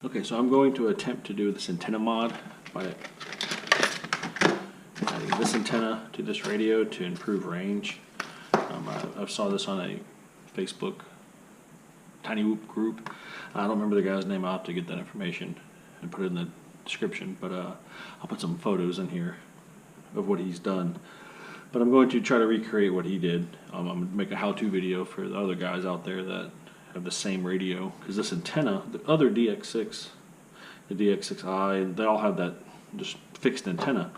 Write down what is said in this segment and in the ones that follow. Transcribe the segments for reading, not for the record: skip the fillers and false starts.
Okay, so I'm going to attempt to do this antenna mod by adding this antenna to this radio to improve range. I saw this on a Facebook Tiny Whoop group. I don't remember the guy's name. I'll have to get that information and put it in the description, but I'll put some photos in here of what he's done. But I'm going to try to recreate what he did. I'm going to make a how-to video for the other guys out there that have the same radio, because this antenna, the other DX6, the DX6i, they all have that just fixed antenna.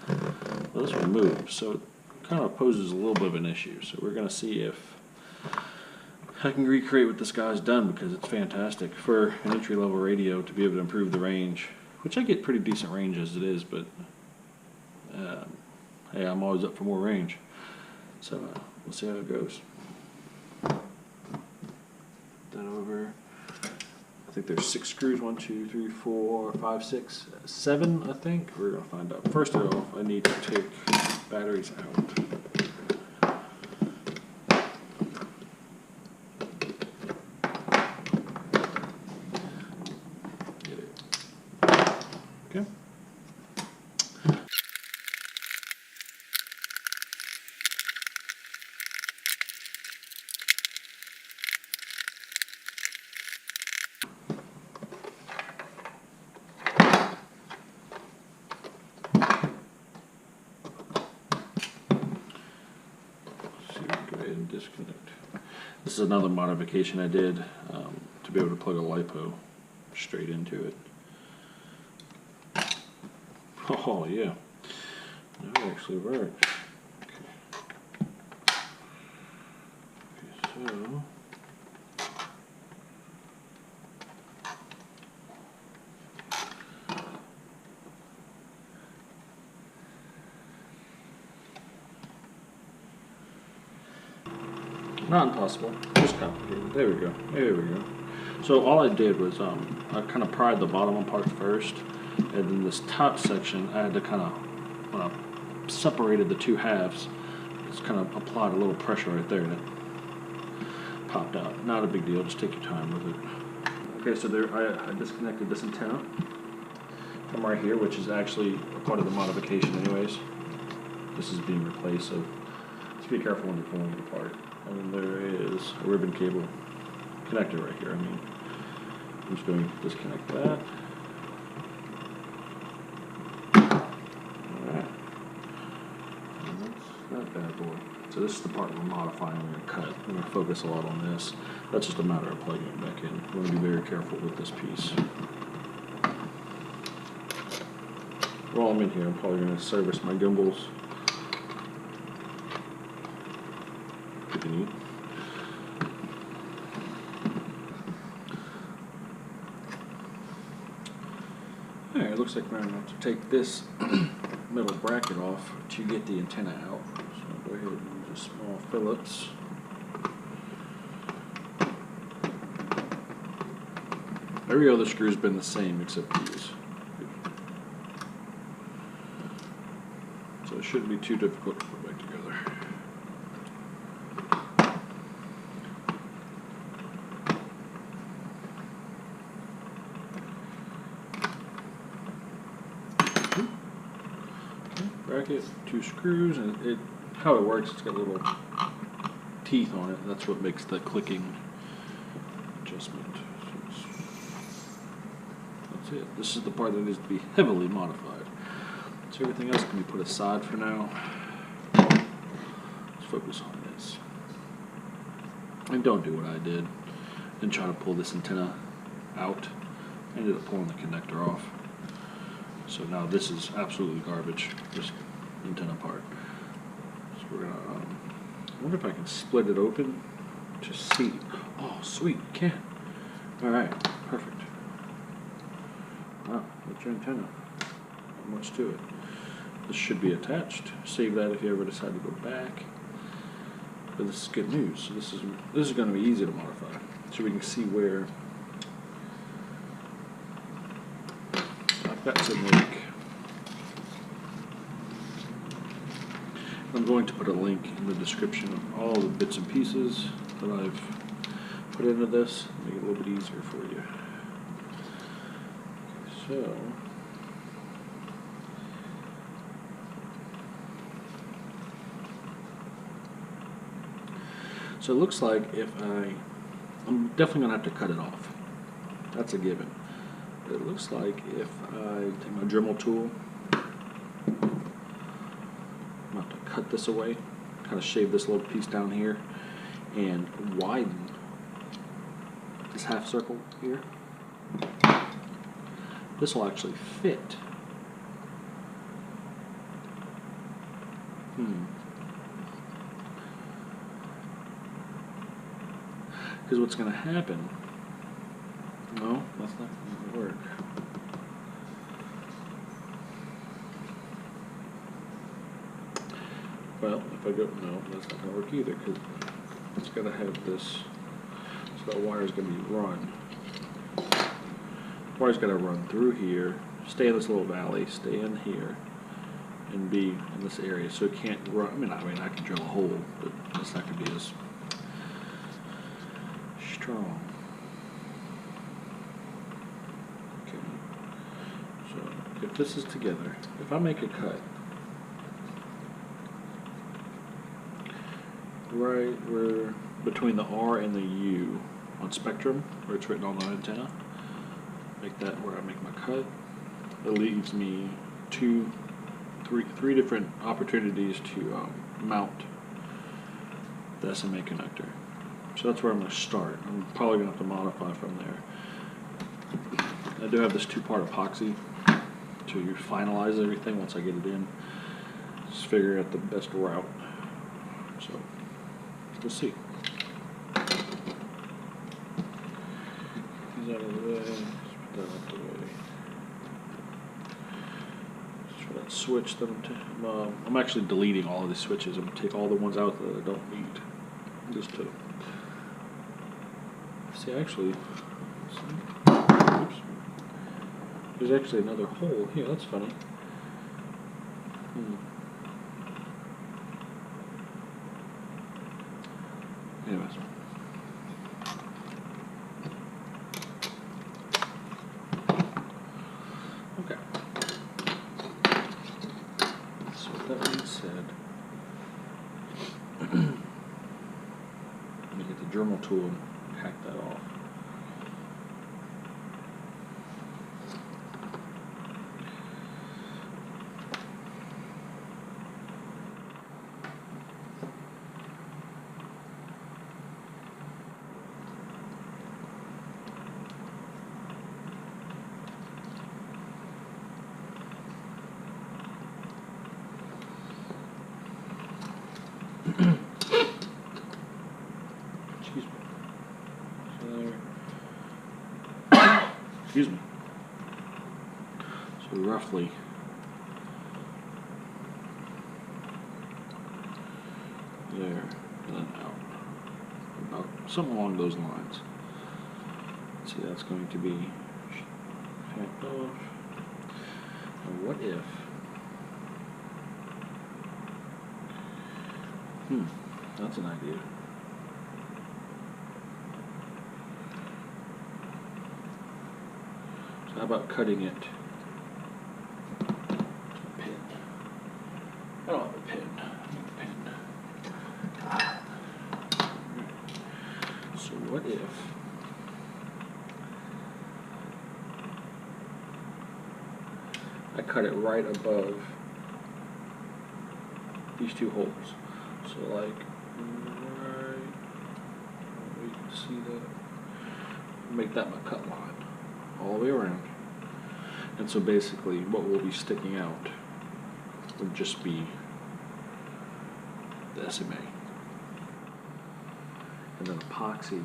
Well, this one moves, so it kind of poses a little bit of an issue. So we're going to see if I can recreate what this guy's done, because it's fantastic for an entry-level radio to be able to improve the range, which I get pretty decent range as it is, but hey, I'm always up for more range. So we'll see how it goes. That over. I think there's 6 screws. 1, 2, 3, 4, 5, 6, 7. I think we're gonna find out. First of all, I need to take batteries out. Get it. Okay. And disconnect. This is another modification I did to be able to plug a LiPo straight into it. Oh yeah, that actually works. Okay, so not impossible, just complicated. There we go. There we go. So all I did was I kind of pried the bottom part first, and then this top section I had to kind of, when I separated the two halves, just kind of applied a little pressure right there, and it popped out. Not a big deal. Just take your time with it. Okay, so there I disconnected this antenna from right here, which is actually a part of the modification, anyways. This is being replaced, so just be careful when you're pulling it apart. And then there is a ribbon cable connector right here. I'm just going to disconnect that. Alright. And that's that bad boy. So this is the part we're modifying, we're going to cut. We're going to focus a lot on this. That's just a matter of plugging it back in. We're going to be very careful with this piece. While I'm in here, I'm probably going to service my gimbals. Alright, it looks like we're going to have to take this metal bracket off to get the antenna out. So I'll go ahead and use a small Phillips. Every other screw's been the same except these. So it shouldn't be too difficult to put back together. Bracket, 2 screws, and how it works, it's got little teeth on it. That's what makes the clicking adjustment. That's it. This is the part that needs to be heavily modified. So everything else can be put aside for now. Let's focus on this. And don't do what I did and try to pull this antenna out. I ended up pulling the connector off. So now this is absolutely garbage, this antenna part. So we're gonna, I wonder if I can split it open to see. Oh, sweet, can. All right, perfect. Wow, that's your antenna. Not much to it. This should be attached. Save that if you ever decide to go back. But this is good news. So this is going to be easy to modify. So we can see where I've got some link. I'm going to put a link in the description of all the bits and pieces that I've put into this. Make it a little bit easier for you. So it looks like I'm definitely gonna have to cut it off. That's a given. But it looks like if I take my Dremel tool, I'm gonna have to cut this away, kind of shave this little piece down here, and widen this half circle here. This will actually fit. Because what's going to happen, no, that's not going to work. Well, if I go, no, that's not going to work either, because it's got to have this, so that wire's going to be run. The wire's got to run through here, stay in this little valley, stay in here, and be in this area, so it can't run. I mean, I can drill a hole, but it's not going to be as strong. Okay, so if this is together, if I make a cut right where between the R and the U on Spektrum, where it's written on the antenna, make that where I make my cut. It leaves me three different opportunities to mount the SMA connector. So that's where I'm going to start. I'm probably going to have to modify from there. I do have this two-part epoxy to finalize everything once I get it in. Just figure out the best route. So we'll see. These out of the way. Let's put that out the way. For that switch that I'm actually deleting all of these switches. I'm going to take all the ones out that I don't need. Just to see, actually, oops, there's actually another hole here. That's funny. Anyways. Okay. So with that being said, let me get the Dremel tool and hack that off. Excuse me. Excuse me. So roughly there, and then out. About something along those lines. Let's see, that's going to be hacked off. Now what if that's an idea. So how about cutting it to a pin? I don't have a pin. I need a pin. So what if I cut it right above these two holes? So like right, you can see that. Make that my cut line all the way around. And so basically what will be sticking out would just be the SMA. And then epoxy.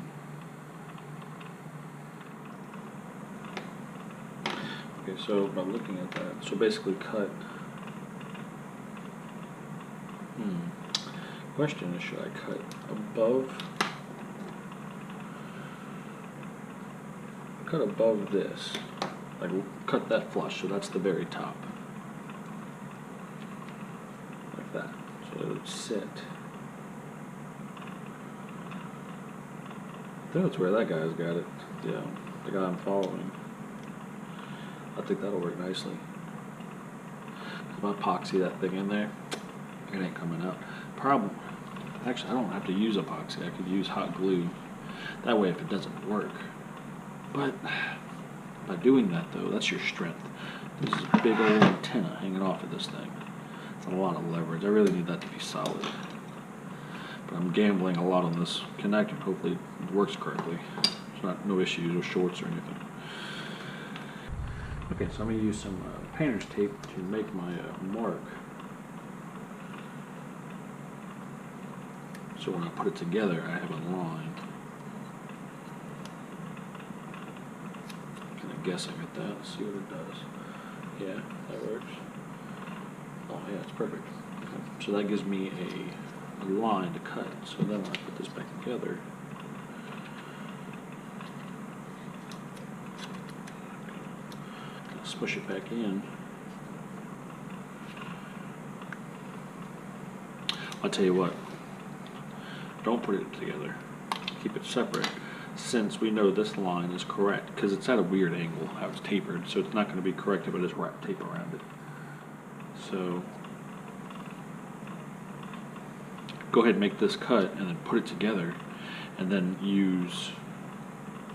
Okay, so by looking at that, so basically cut. Question is, should I cut above? Cut above this, like cut that flush, so that's the very top, like that. So it would sit. I think that's where that guy's got it. Yeah, the guy I'm following. I think that'll work nicely. If I epoxy that thing in there, it ain't coming out. Problem, actually I don't have to use epoxy, I could use hot glue. That way if it doesn't work. But by doing that though, that's your strength. This is a big old antenna hanging off of this thing. It's a lot of leverage. I really need that to be solid. But I'm gambling a lot on this connector. Hopefully it works correctly. There's not no issues or shorts or anything. Okay, so I'm going to use some painter's tape to make my mark. So when I put it together, I have a line. Kind of guessing at that. Let's see what it does. Yeah, that works. Oh yeah, it's perfect. Okay. So that gives me a line to cut. So then when I put this back together, smush it back in. I'll tell you what, don't put it together. Keep it separate, since we know this line is correct, because it's at a weird angle how it's tapered, so it's not going to be correct if I just wrap tape around it. So go ahead and make this cut and then put it together, and then use,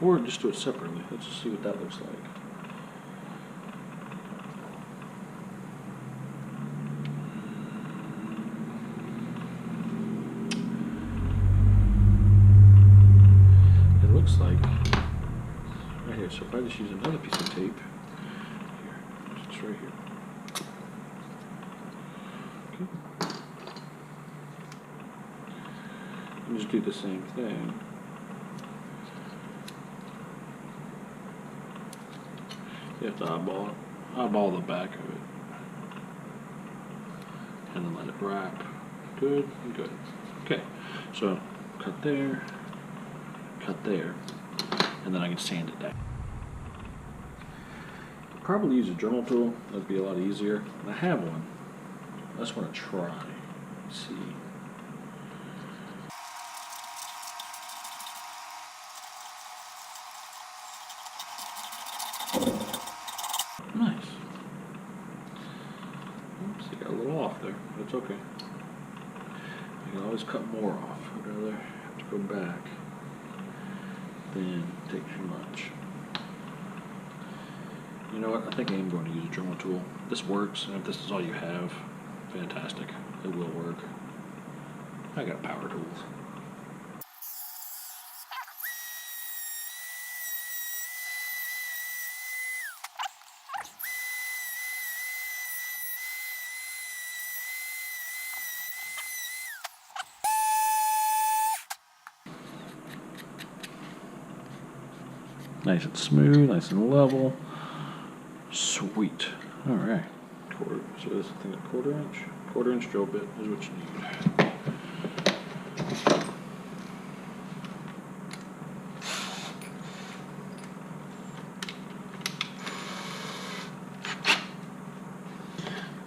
or just do it separately. Let's just see what that looks like. It looks like right here. So if I just use another piece of tape here, it's right here. Okay. And just do the same thing. You have to eyeball the back of it, and then let it wrap. Good, good. Okay, so cut there, and then I can sand it down. I'll probably use a Dremel tool. That'd be a lot easier. And I have one. I just want to try. Let's see. Nice. Oops, I got a little off there, but it's okay. I can always cut more off. I'd rather have to go back than take too much. You know what? I think I am going to use a Dremel tool. This works, and if this is all you have, fantastic. It will work. I got power tools. Nice and smooth, nice and level. Sweet. All right. So this thing a quarter inch drill bit is what you need.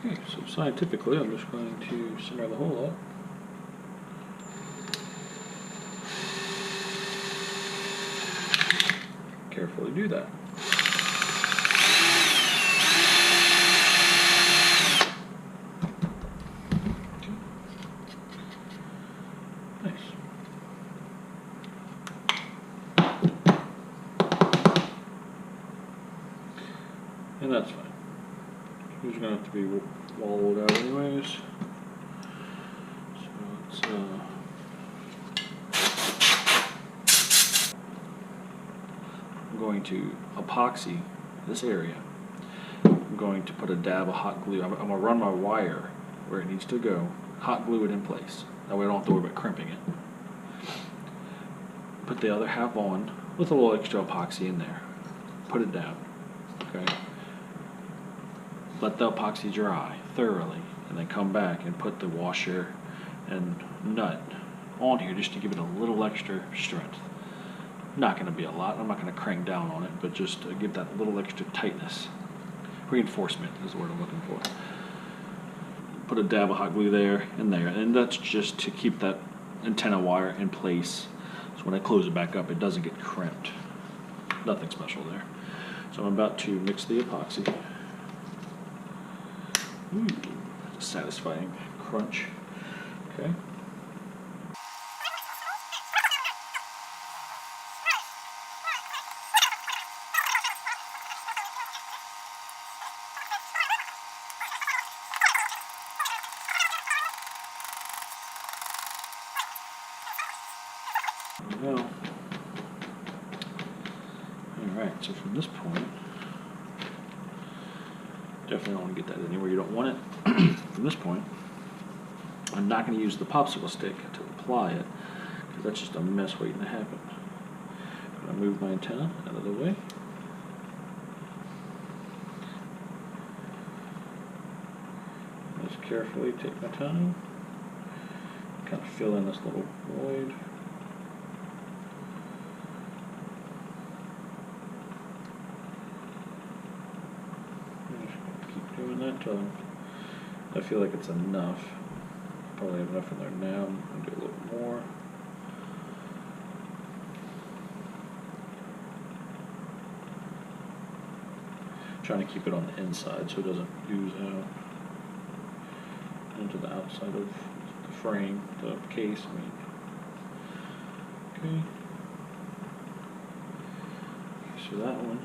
Okay, so scientifically, I'm just going to center the hole up. Carefully do that. Okay. Nice. And that's fine. These are going to have to be wallowed out anyways. So let's going to epoxy this area. I'm going to put a dab of hot glue. I'm going to run my wire where it needs to go, hot glue it in place. That way I don't have to worry about crimping it. Put the other half on with a little extra epoxy in there. Put it down. Okay. Let the epoxy dry thoroughly, and then come back and put the washer and nut on here just to give it a little extra strength. Not going to be a lot. I'm not going to crank down on it, but just to give that little extra tightness. Reinforcement is the word I'm looking for. Put a dab of hot glue there and there, and that's just to keep that antenna wire in place. So when I close it back up, it doesn't get crimped. Nothing special there. So I'm about to mix the epoxy. Ooh, satisfying crunch. Okay. There we go. Alright, so from this point, definitely don't want to get that anywhere you don't want it. From this point, I'm not going to use the popsicle stick to apply it, because that's just a mess waiting to happen. I'm going to move my antenna out of the way. Just carefully take my time, kind of fill in this little void. Doing that till I feel like it's enough. Probably have enough in there now. I'm going to do a little more. Trying to keep it on the inside so it doesn't ooze out into the outside of the frame, the case, I mean. Okay. So that one.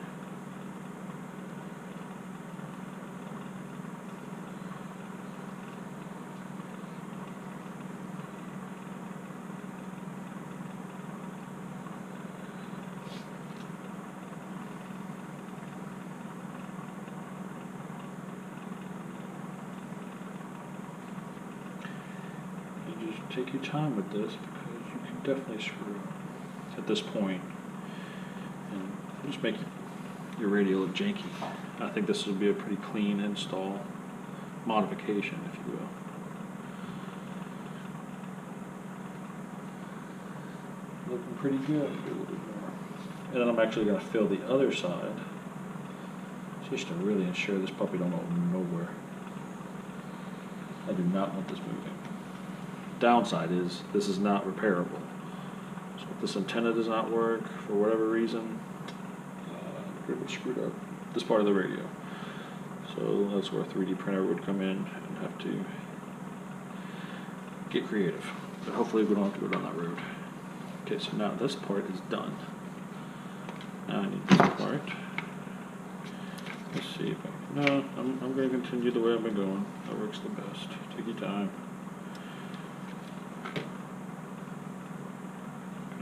Take your time with this, because you can definitely screw up at this point and just make your radio look janky. I think this would be a pretty clean install modification, if you will. Looking pretty good. Do a little bit more. And then I'm actually going to fill the other side just to really ensure this puppy don't go nowhere. I do not want this moving. Downside is this is not repairable. So if this antenna does not work for whatever reason, it screwed up this part of the radio. So that's where a 3D printer would come in and have to get creative. But hopefully we don't have to go down that road. Okay, so now this part is done. Now I need this part. Let's see if I can. No, I'm going to continue the way I've been going. That works the best. Take your time.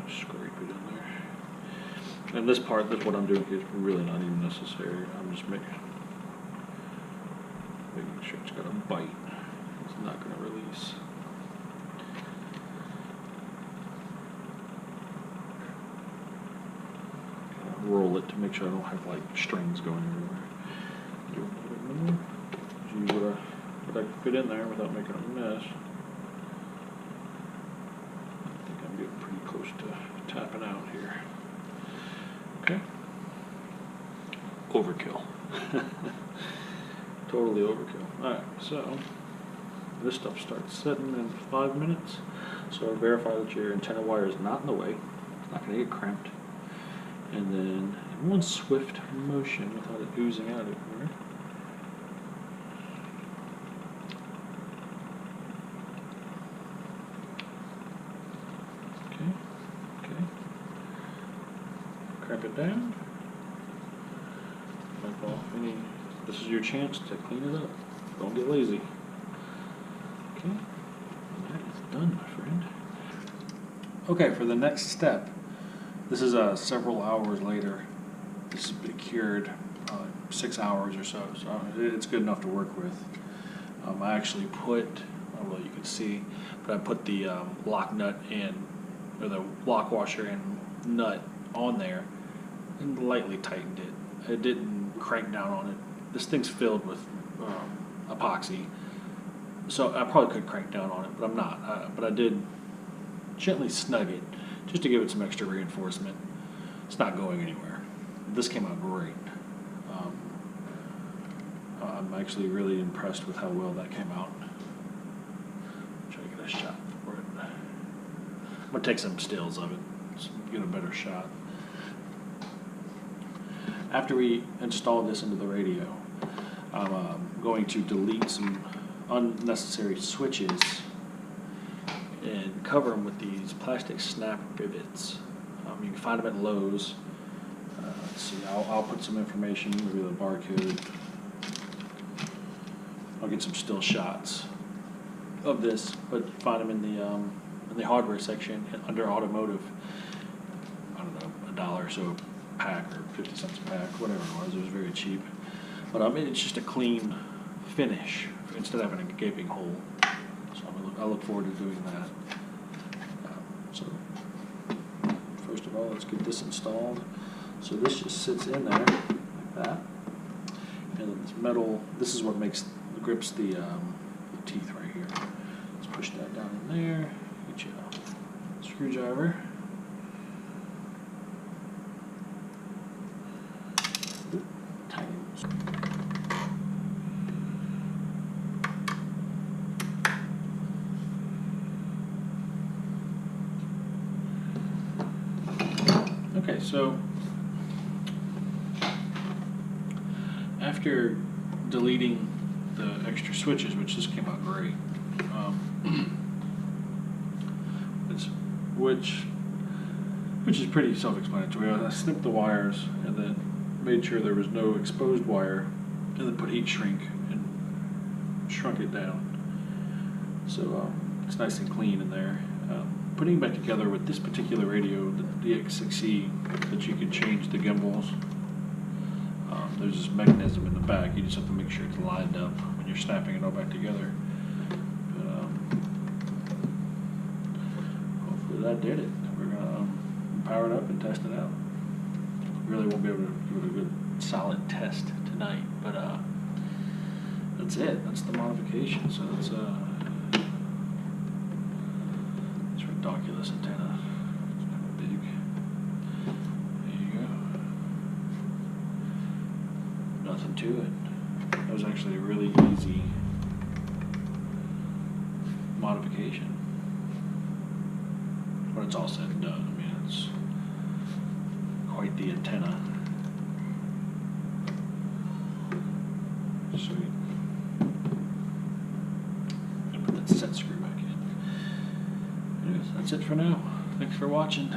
Scrape it in there. And this part, that's what I'm doing, is really not even necessary. I'm just making sure it's got a bite. It's not going to release. Roll it to make sure I don't have like strings going everywhere. Do a little bit more. See what I can fit in there without making a mess. I'm getting pretty close to tapping out here. Okay. Overkill. Totally overkill. Alright, so this stuff starts setting in 5 minutes. So verify that your antenna wire is not in the way. It's not going to get cramped. And then in one swift motion without it oozing out everywhere. Cramp it down. Wipe off any. This is your chance to clean it up. Don't get lazy. Okay, that is done, my friend. Okay, for the next step, this is several hours later. This has been cured, 6 hours or so. So it's good enough to work with. I actually put, well, you can see, but I put the lock nut or the lock washer and nut on there and lightly tightened it. It didn't crank down on it. This thing's filled with epoxy, so I probably could crank down on it, but I'm not. But I did gently snug it just to give it some extra reinforcement. It's not going anywhere. This came out great. I'm actually really impressed with how well that came out. Try to get a shot for it. I'm gonna take some stills of it so get a better shot. after we install this into the radio, I'm going to delete some unnecessary switches and cover them with these plastic snap rivets. You can find them at Lowe's. Let's see, I'll put some information, maybe the barcode. I'll get some still shots of this, but find them in the hardware section under automotive. I don't know, $1 or so a pack, or 50 cents a pack, whatever it was. It was very cheap. But it's just a clean finish instead of having a gaping hole. So I look forward to doing that. So first of all, let's get this installed. So this just sits in there like that, and this metal. This is what grips the teeth right here. Let's push that down in there. Get you a screwdriver. Tiny. Okay, so after deleting the extra switches, which just came out great, which is pretty self-explanatory. I snipped the wires and then made sure there was no exposed wire, and then put heat shrink and shrunk it down. So it's nice and clean in there. Putting it back together with this particular radio, the DX6e, that you can change the gimbals. There's this mechanism in the back. You just have to make sure it's lined up when you're snapping it all back together. But hopefully that did it. We're gonna power it up and test it out. Really won't be able to give it a good solid test tonight, but that's it. That's the modification. So that's Doculus antenna. It's kind of big. There you go. Nothing to it. That was actually a really easy modification. When it's all said and done, I mean, it's quite the antenna. Sweet. And put that set screw back in. Anyways, that's it for now. Thanks for watching.